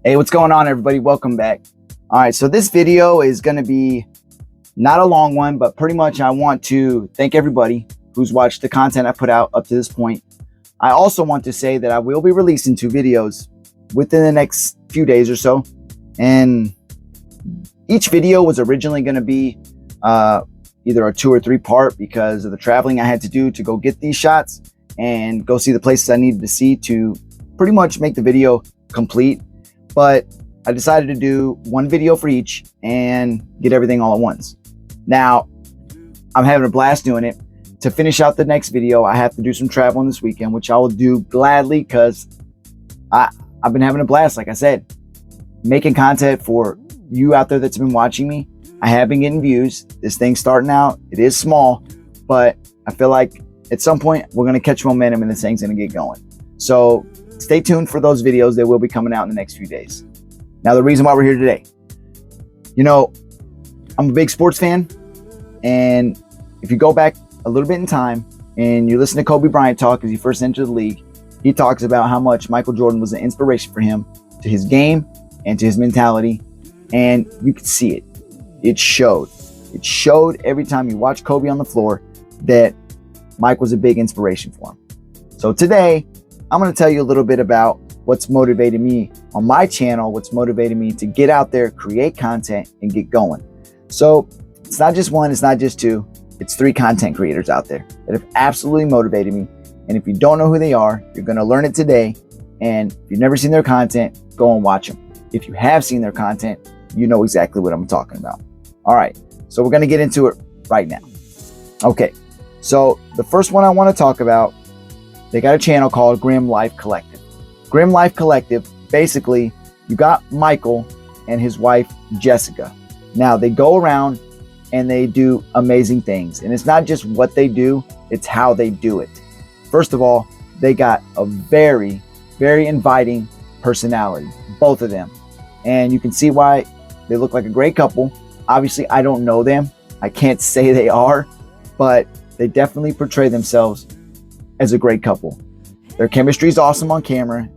Hey, what's going on, everybody? Welcome back. All right, so this video is going to be not a long one, but pretty much I want to thank everybody who's watched the content I put out up to this point. I also want to say that I will be releasing 2 videos within the next few days or so. And each video was originally going to be either a 2 or 3 part because of the traveling I had to do to go get these shots and go see the places I needed to see to pretty much make the video complete. But I decided to do 1 video for each and get everything all at once. Now, I'm having a blast doing it. To finish out the next video, I have to do some traveling this weekend, which I will do gladly because I've been having a blast, like I said. Making content for you out there that's been watching me. I have been getting views. This thing's starting out. It is small, but I feel like at some point we're going to catch momentum and this thing's going to get going. So stay tuned for those videos. They will be coming out in the next few days. Now, the reason why we're here today, I'm a big sports fan. And if you go back a little bit in time and you listen to Kobe Bryant talk as he first entered the league, he talks about how much Michael Jordan was an inspiration for him, to his game and to his mentality. And you could see it. It showed. It showed every time you watch Kobe on the floor that Mike was a big inspiration for him. So today, I'm going to tell you a little bit about what's motivated me on my channel, what's motivated me to get out there, create content, and get going. So it's not just 1, it's not just 2, it's 3 content creators out there that have absolutely motivated me. And if you don't know who they are, you're going to learn it today. And if you've never seen their content, go and watch them. If you have seen their content, you know exactly what I'm talking about. All right, so we're going to get into it right now. Okay, so the first one I want to talk about, they got a channel called Grimm Life Collective. Grimm Life Collective, basically, you got Michael and his wife, Jessica. Now, they go around and they do amazing things. And it's not just what they do, it's how they do it. First of all, they got a very, very inviting personality, both of them. And you can see why they look like a great couple. Obviously, I don't know them. I can't say they are, but they definitely portray themselves as a great couple. Their chemistry is awesome on camera,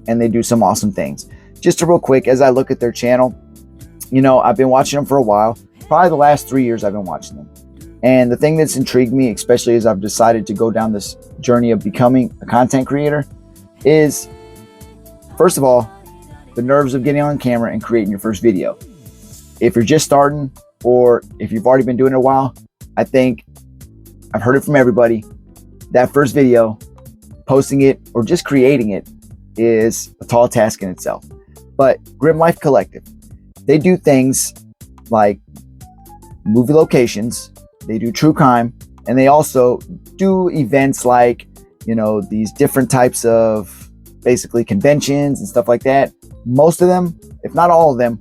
and they do some awesome things. Just real quick, as I look at their channel, I've been watching them for a while. Probably the last 3 years I've been watching them. And the thing that's intrigued me, especially as I've decided to go down this journey of becoming a content creator, is, first of all, the nerves of getting on camera and creating your first video. If you're just starting, or if you've already been doing it a while, I think I've heard it from everybody. That first video, posting it or just creating it is a tall task in itself. But Grimm Life Collective, they do things like movie locations, they do true crime, and they also do events like, these different types of basically conventions and stuff like that. Most of them, if not all of them,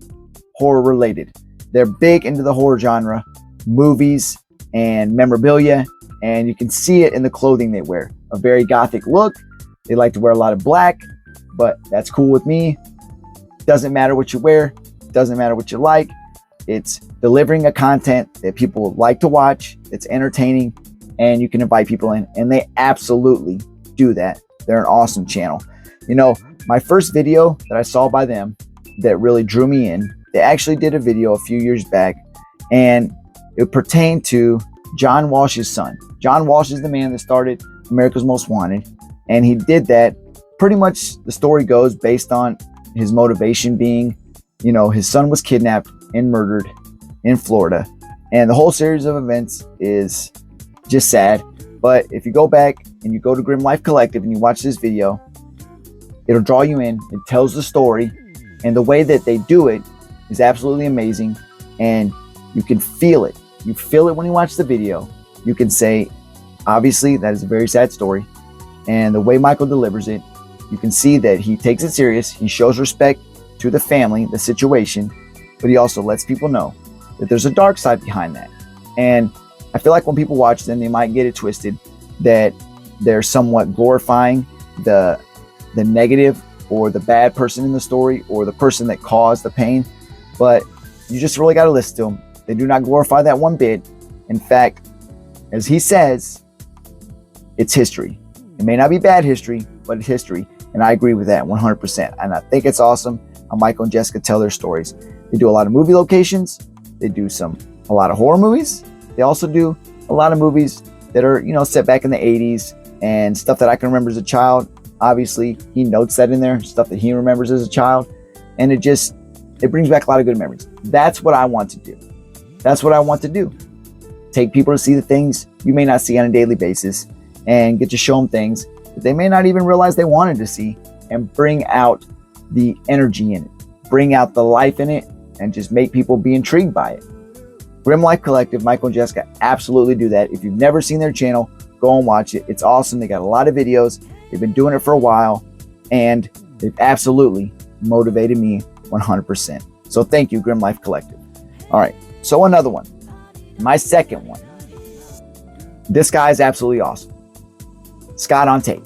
horror related. They're big into the horror genre, movies and memorabilia, and you can see it in the clothing they wear. A very gothic look. They like to wear a lot of black, but that's cool with me. Doesn't matter what you wear, doesn't matter what you like. It's delivering a content that people like to watch, it's entertaining, and you can invite people in, and they absolutely do that. They're an awesome channel. My first video that I saw by them that really drew me in, they actually did a video a few years back, and it pertained to John Walsh's son. John Walsh is the man that started America's Most Wanted, and he did that. Pretty much the story goes based on his motivation being, his son was kidnapped and murdered in Florida, and the whole series of events is just sad. But if you go back and you go to Grimm Life Collective and you watch this video, it'll draw you in. It tells the story, and the way that they do it is absolutely amazing, and you can feel it. You feel it when you watch the video. You can say, obviously, that is a very sad story, and the way Michael delivers it, you can see that he takes it serious. He shows respect to the family, the situation, but he also lets people know that there's a dark side behind that. And I feel like when people watch them, they might get it twisted that they're somewhat glorifying the negative or the bad person in the story or the person that caused the pain. But you just really got to listen to them. They do not glorify that one bit. In fact, as he says, it's history. It may not be bad history, but it's history. And I agree with that 100%. And I think it's awesome how Michael and Jessica tell their stories. They do a lot of movie locations. They do a lot of horror movies. They also do a lot of movies that are, set back in the 80s and stuff that I can remember as a child. Obviously, he notes that in there, stuff that he remembers as a child. And it brings back a lot of good memories. That's what I want to do. That's what I want to do. Take people to see the things you may not see on a daily basis and get to show them things that they may not even realize they wanted to see, and bring out the energy in it, bring out the life in it, and just make people be intrigued by it. Grimm Life Collective, Michael and Jessica absolutely do that. If you've never seen their channel, go and watch it. It's awesome. They got a lot of videos. They've been doing it for a while, and they've absolutely motivated me 100%. So thank you, Grimm Life Collective. All right, so another one, my second one. This guy is absolutely awesome. Scott on Tape.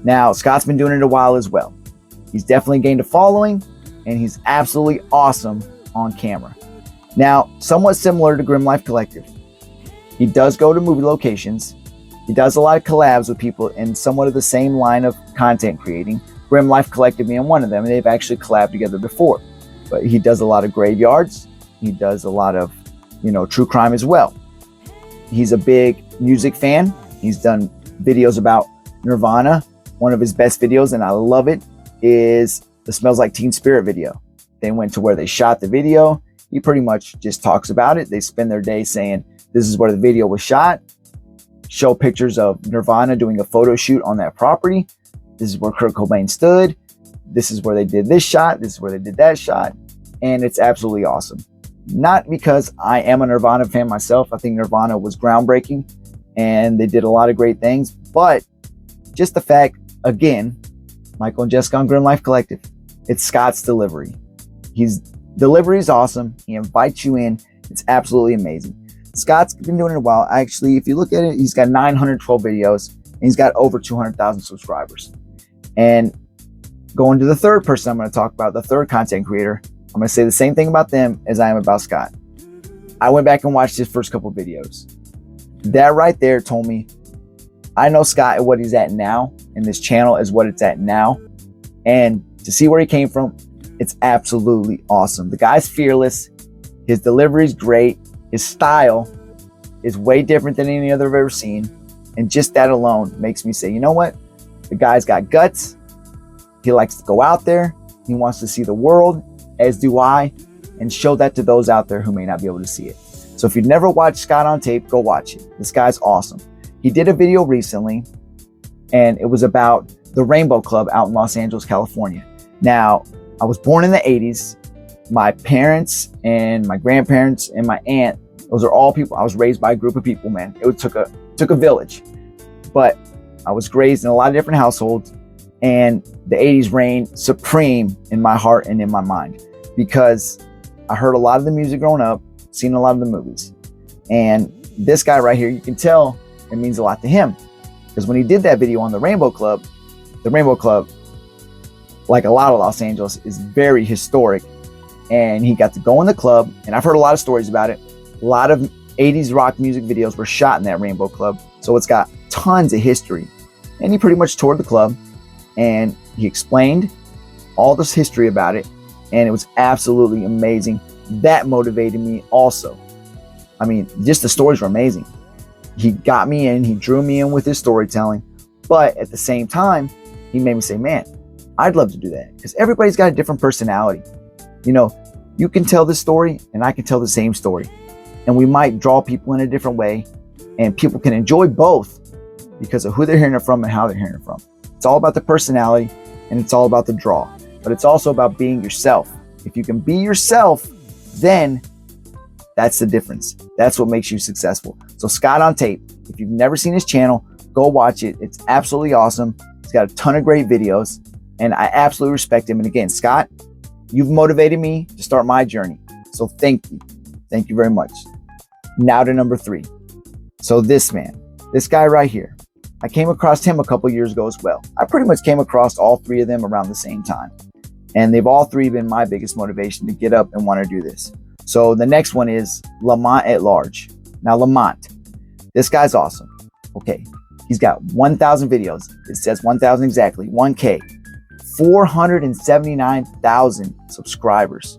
Now, Scott's been doing it a while as well. He's definitely gained a following, and he's absolutely awesome on camera. Now, somewhat similar to Grimm Life Collective, he does go to movie locations. He does a lot of collabs with people in somewhat of the same line of content creating. Grimm Life Collective being one of them, and they've actually collabed together before. But he does a lot of graveyards. He does a lot of, true crime as well. He's a big music fan. He's done videos about Nirvana. One of his best videos, and I love it, is the Smells Like Teen Spirit video. They went to where they shot the video. He pretty much just talks about it. They spend their day saying, this is where the video was shot. Show pictures of Nirvana doing a photo shoot on that property. This is where Kurt Cobain stood. This is where they did this shot. This is where they did that shot. And it's absolutely awesome. Not because I am a Nirvana fan myself. I think Nirvana was groundbreaking and they did a lot of great things. But just the fact, again, Michael and Jessica on Grimm Life Collective, it's Scott's delivery. His delivery is awesome. He invites you in. It's absolutely amazing. Scott's been doing it a while. Actually, if you look at it, he's got 912 videos and he's got over 200,000 subscribers. And going to the third person I'm going to talk about, the third content creator, I'm going to say the same thing about them as I am about Scott. I went back and watched his first couple videos. That right there told me, I know Scott at what he's at now, and this channel is what it's at now. And to see where he came from, it's absolutely awesome. The guy's fearless. His delivery is great. His style is way different than any other I've ever seen. And just that alone makes me say, you know what? The guy's got guts. He likes to go out there. He wants to see the world, as do I, and show that to those out there who may not be able to see it. So if you've never watched Scott on Tape, go watch it. This guy's awesome. He did a video recently, and it was about the Rainbow Club out in Los Angeles, California. Now, I was born in the 80s. My parents and my grandparents and my aunt, those are all people. I was raised by a group of people, man. It took a village. But I was raised in a lot of different households, and the 80s reigned supreme in my heart and in my mind because I heard a lot of the music growing up, seen a lot of the movies. And this guy right here, you can tell it means a lot to him because when he did that video on the Rainbow Club, like a lot of Los Angeles, is very historic. And he got to go in the club, and I've heard a lot of stories about it. A lot of 80s rock music videos were shot in that Rainbow Club. So it's got tons of history. And he pretty much toured the club and he explained all this history about it. And it was absolutely amazing. That motivated me also. I mean, just the stories were amazing. He got me in, he drew me in with his storytelling. But at the same time, he made me say, man, I'd love to do that because everybody's got a different personality. You can tell this story and I can tell the same story. And we might draw people in a different way and people can enjoy both because of who they're hearing it from and how they're hearing it from. It's all about the personality and it's all about the draw, but it's also about being yourself. If you can be yourself, then that's the difference. That's what makes you successful. So Scott on Tape, if you've never seen his channel, go watch it. It's absolutely awesome. He's got a ton of great videos and I absolutely respect him. And again, Scott, you've motivated me to start my journey. So thank you. Thank you very much. Now to number 3. So this guy right here, I came across him a couple years ago as well. I pretty much came across all 3 of them around the same time. And they've all 3 been my biggest motivation to get up and want to do this. So the next one is Lamont at Large. Now Lamont, this guy's awesome. Okay, He's got 1,000 videos. It says 1,000 exactly, 1K. 479,000 subscribers.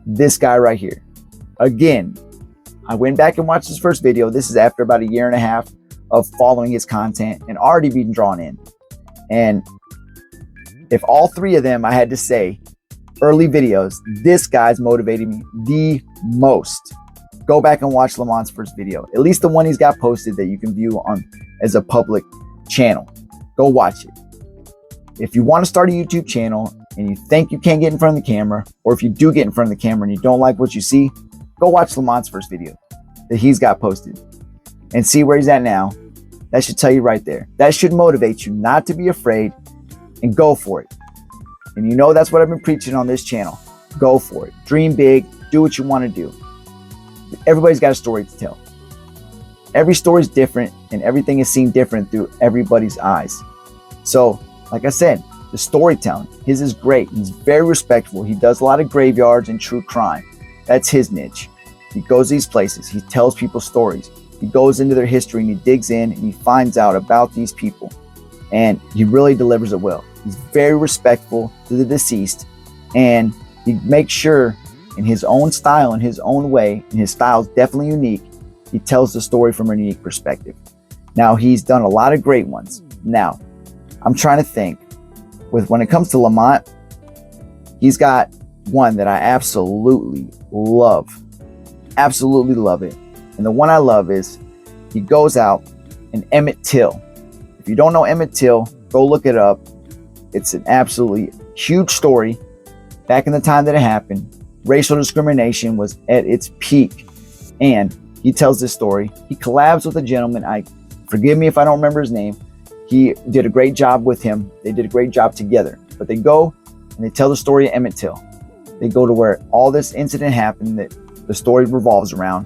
This guy right here. Again, I went back and watched his first video. This is after about 1.5 years of following his content and already being drawn in. And if all three of them, I had to say, early videos, this guy's motivated me the most. Go back and watch Lamont's first video, at least the one he's got posted that you can view on as a public channel. Go watch it. If you want to start a YouTube channel and you think you can't get in front of the camera, or if you do get in front of the camera and you don't like what you see, go watch Lamont's first video that he's got posted and see where he's at now. That should tell you right there. That should motivate you not to be afraid and go for it. And you know that's what I've been preaching on this channel. Go for it. Dream big. Do what you want to do. Everybody's got a story to tell. Every story is different and everything is seen different through everybody's eyes. So, like I said, the storytelling, his is great. He's very respectful. He does a lot of graveyards and true crime. That's his niche. He goes to these places. He tells people stories. He goes into their history and he digs in and he finds out about these people. And he really delivers it well. He's very respectful to the deceased. And he makes sure in his own style, in his own way, and his style is definitely unique, he tells the story from a unique perspective. Now, he's done a lot of great ones. Now, I'm trying to think. When it comes to Lamont, he's got one that I absolutely love. Absolutely love it. And the one I love is he goes out and Emmett Till. If you don't know Emmett Till, go look it up. It's an absolutely huge story. Back in the time that it happened, racial discrimination was at its peak. And he tells this story. He collabs with a gentleman. Forgive me if I don't remember his name. He did a great job with him. They did a great job together. But they go and they tell the story of Emmett Till. They go to where all this incident happened that the story revolves around.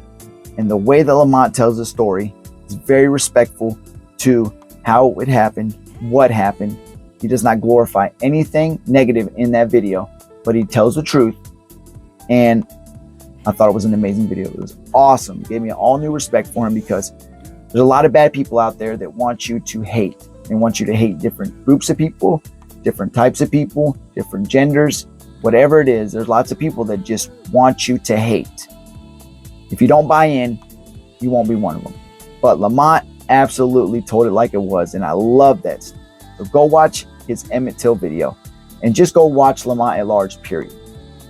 And the way that Lamont tells the story is very respectful to how it happened, what happened. He does not glorify anything negative in that video, but he tells the truth. And I thought it was an amazing video. It was awesome. It gave me an all new respect for him because there's a lot of bad people out there that want you to hate. They want you to hate different groups of people, different types of people, different genders, whatever it is. There's lots of people that just want you to hate. If you don't buy in, you won't be one of them. But Lamont absolutely told it like it was, and I love that. So go watch his Emmett Till video, and just go watch Lamont at large, period.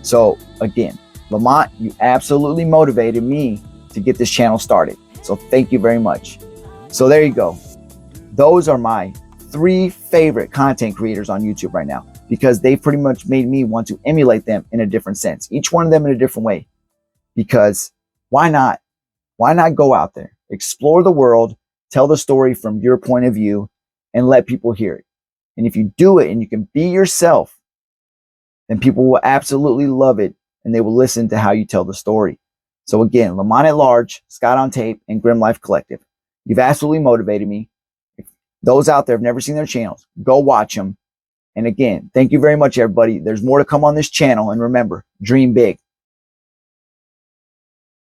So again, Lamont, you absolutely motivated me to get this channel started. So thank you very much. So there you go. Those are my 3 favorite content creators on YouTube right now, because they pretty much made me want to emulate them in a different sense. Each one of them in a different way. Because why not? Why not go out there, explore the world, tell the story from your point of view, and let people hear it. And if you do it and you can be yourself, then people will absolutely love it and they will listen to how you tell the story. So again, Lamont at Large, Scott on Tape, and Grimm Life Collective. You've absolutely motivated me. If those out there have never seen their channels, go watch them. And again, thank you very much, everybody. There's more to come on this channel. And remember, dream big.